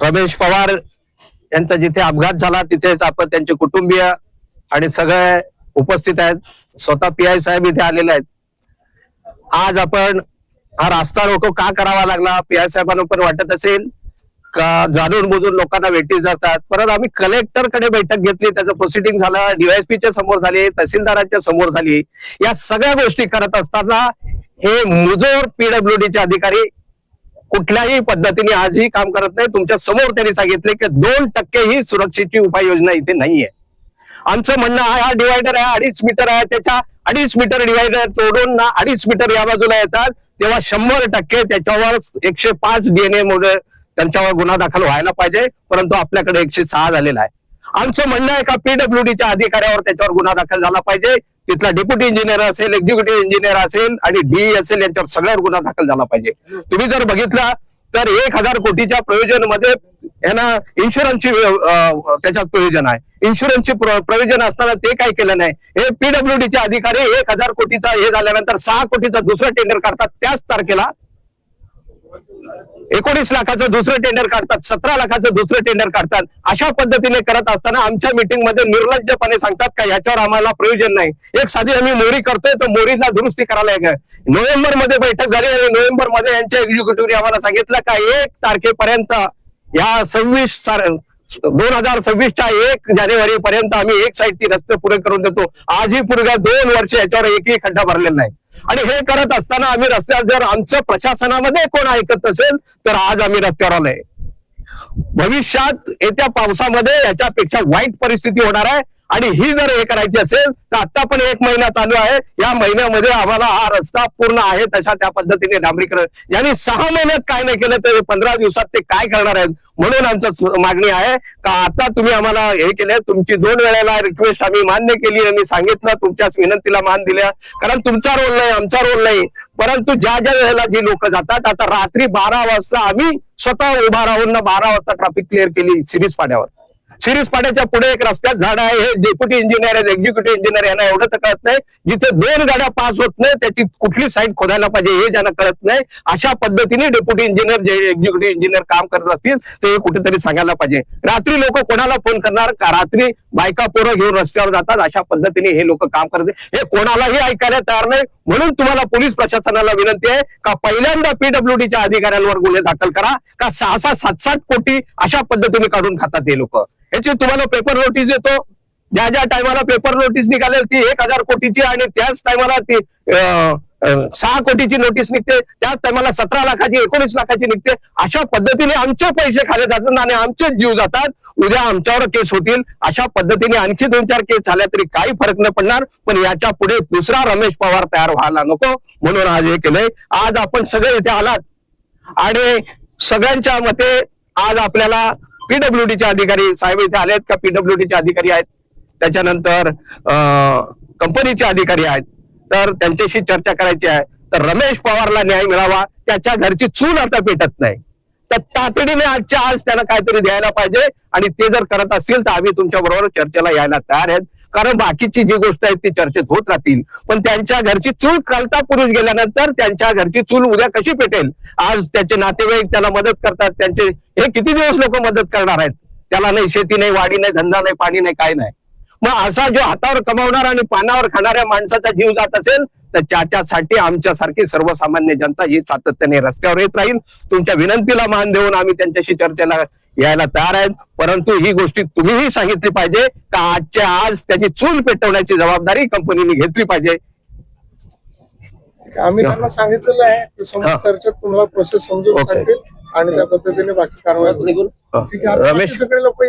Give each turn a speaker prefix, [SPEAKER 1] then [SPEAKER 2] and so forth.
[SPEAKER 1] रमेश पवार यांचा जिथे अपघात झाला तिथेच आपण त्यांचे कुटुंबीय आणि सगळे उपस्थित आहेत. स्वतः PI साहेब इथे आलेले आहेत. आज आपण हा रास्ता रोको का करावा लागला, PI साहेबांना पण वाटत असेल का जाणून बुजून लोकांना वेटीस जातात. परत आम्ही कलेक्टर कडे बैठक घेतली, त्याचं प्रोसिडिंग झालं, DYSPच्या समोर झाली, तहसीलदारांच्या समोर झाली. या सगळ्या गोष्टी करत असताना हे मुजोर PWDचे अधिकारी कुठल्याही पद्धतीने आजही काम करत नाही. तुमच्या समोर त्यांनी सांगितले की 2% ही सुरक्षेची उपाययोजना इथे नाहीये. आमचं म्हणणं आहे हा डिवायडर आहे, 2.5 मीटर आहे, त्याच्या 2.5 मीटर डिवायडर तोडून 2.5 मीटर या बाजूला येतात, तेव्हा 100% त्याच्यावर 105 DNA मुळे त्यांच्यावर गुन्हा दाखल व्हायला पाहिजे. परंतु आपल्याकडे 106 झालेला आहे. आमचं म्हणणं आहे का PWDच्या अधिकाऱ्यावर त्याच्यावर गुन्हा दाखल झाला पाहिजे. तिथला डेप्युटी इंजिनियर असेल, एक्झिक्युटिव्ह इंजिनियर असेल आणि DE असेल, यांच्यावर सगळ्यावर गुन्हा दाखल झाला पाहिजे. तुम्ही जर बघितला तर 1000 कोटीच्या प्रयोजन मध्ये यांना इन्शुरन्सची त्याच्यात प्रयोजन आहे. इन्शुरन्सची प्रयोजन असताना ते काय केलं नाही. हे PWDचे अधिकारी 1000 कोटीचा हे झाल्यानंतर 6 कोटीचा दुसरं टेंडर काढतात. त्याच तारखेला 19 लाखाचं दुसरं टेंडर काढतात, 17 लाखाचं दुसरं टेंडर काढतात. अशा पद्धतीने करत असताना आमच्या मीटिंग मध्ये निर्लज्जपणे सांगतात का याच्यावर आम्हाला प्रयोजन नाही. एक साधी आम्ही मोरी करतोय तर मोरीला दुरुस्ती करायला नोव्हेंबर मध्ये बैठक झाली आणि नोव्हेंबर मध्ये यांच्या एक्झिक्युटिव्हने आम्हाला सांगितलं का 1 तारखेपर्यंत या 2026च्या 1 जानेवारी पर्यंत आम्ही एक साईड ती रस्ते पुरे करून देतो. आजही पुढे 2 वर्ष याच्यावर एकही खड्डा भरलेला नाही. आणि हे करत असताना आम्ही रस्त्यावर जर आमचं प्रशासनामध्ये कोण ऐकत नसेल तर आज आम्ही रस्त्यावर आलोय. भविष्यात येत्या पावसामध्ये याच्यापेक्षा वाईट परिस्थिती होणार आहे. आणि ही जर हे करायची असेल तर आता पण 1 महिना चालू आहे. या महिन्यामध्ये आम्हाला हा रस्ता पूर्ण आहे तशा त्या पद्धतीने डांबरीकरण, यांनी 6 महिन्यात काय नाही केलं तर 15 दिवसात ते काय करणार आहेत. म्हणून आमचं मागणी आहे का आता तुम्ही आम्हाला हे केले. तुमची 2 वेळेला रिक्वेस्ट आम्ही मान्य केली आणि सांगितलं, तुमच्याच विनंतीला मान दिल्या. कारण तुमचा रोल नाही, आमचा रोल नाही. परंतु ज्या ज्या वेळेला जी लोक जातात, आता रात्री 12 वाजता आम्ही स्वतः उभा राहून 12 वाजता ट्रॅफिक क्लिअर केली सिरीज पाड्यावर. सिरीज पाड्याच्या पुढे एक रस्त्यात झाड आहे. हे डेप्युटी इंजिनियर आहेत, एक्झिक्युटिव्ह इंजिनियर, यांना एवढं तर कळत नाही. जिथे 2 गाड्या पास होत नाही त्याची कुठली साईड खोदायला पाहिजे हे ज्यांना कळत नाही. अशा पद्धतीने डेप्युटी इंजिनियर जे एक्झिक्युटिव्ह इंजिनियर काम करत असतील ते कुठेतरी सांगायला पाहिजे. रात्री लोक कोणाला फोन करणार का? रात्री बायका पोरं घेऊन रस्त्यावर जातात. अशा पद्धतीने हे लोक काम करते. हे कोणालाही ऐकायला तयार नाही. म्हणून तुम्हाला पोलीस प्रशासनाला विनंती आहे का पहिल्यांदा PWDच्या अधिकाऱ्यांवर गुन्हे दाखल करा. का 6-6, 7-7 कोटी अशा पद्धतीने काढून खातात हे लोक. याची तुम्हाला पेपर नोटीस देतो. ज्या ज्या टायमाला पेपर नोटीस निघालेल ती 1000 कोटीची आणि त्याच टायमाला ती 6 कोटीची नोटीस निघते. त्याच टायमाला 17 लाखाची, 19 लाखाची निघते. अशा पद्धतीने आमचे पैसे खाले जातात आणि आमचे जीव जातात. उद्या आमच्यावर केस होतील. अशा पद्धतीने आणखी 2-4 केस झाल्या तरी काही फरक नाही पडणार. पण याच्या पुढे दुसरा रमेश पवार तयार व्हायला नको म्हणून आज हे केलंय. आज आपण सगळे इथे आलात आणि सगळ्यांच्या मते आज आपल्याला PWDचे अधिकारी साहेब इथे आलेत का? PWDचे अधिकारी आहेत, त्याच्यानंतर कंपनीचे अधिकारी आहेत. तर त्यांच्याशी चर्चा करायची आहे. तर रमेश पवारला न्याय मिळावा, त्याच्या घरची चूल आता पेटत नाही. तर तातडीने आजच्या आज त्यांना काहीतरी द्यायला पाहिजे. आणि ते जर करत असतील तर आम्ही तुमच्या बरोबर चर्चेला यायला तयार आहेत. कारण बाकीची जी गोष्ट आहे ती चर्चेत होत राहतील. पण त्यांच्या घरची चूल कळता पुरुष गेल्यानंतर त्यांच्या घरची चूल उद्या कशी पेटेल? आज त्याचे नातेवाईक त्याला मदत करतात. त्यांचे हे किती दिवस लोक मदत करणार आहेत? त्याला नाही शेती नाही, वाडी नाही, धंदा नाही, पाणी नाही, काय नाही. मग असा जो हातावर कमावणार आणि पानावर खाणाऱ्या माणसाचा जीव जात असेल तर त्याच्यासाठी आमच्यासारखी सर्वसामान्य जनता ही सातत्याने रस्त्यावर येत राहील. तुमच्या विनंतीला मान देऊन आम्ही त्यांच्याशी चर्चेला यायला तयार आहेत. परंतु ही गोष्टी तुम्हीही सांगितली पाहिजे का आजच्या आज त्याची चूल पेटवण्याची जबाबदारी कंपनीने घेतली पाहिजे.
[SPEAKER 2] आम्ही त्यांना सांगितलेलं आहे की चर्चेत तुम्हाला प्रोसेस समजून सांगतील आणि त्या पद्धतीने बाकी कारवाई.
[SPEAKER 1] रमेश
[SPEAKER 2] सगळे लोक